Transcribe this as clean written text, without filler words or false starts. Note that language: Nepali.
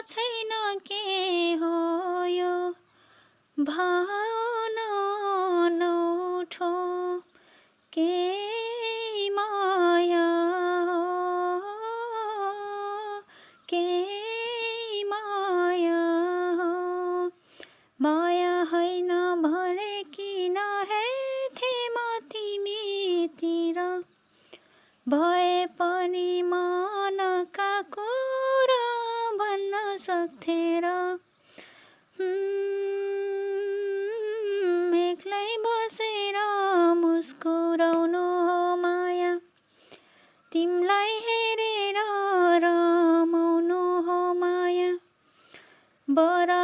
छैन के हो यो भावना नउठो केही माया हो केही माया हो माया होइन भने किन हेर्थे म तिमीतिर भए पनि मनका कुरा भन्न सक्थे र एक्लै बसेर मुस्कुराउनु हो माया तिमीलाई हेरेर रमाउनु हो माया बरा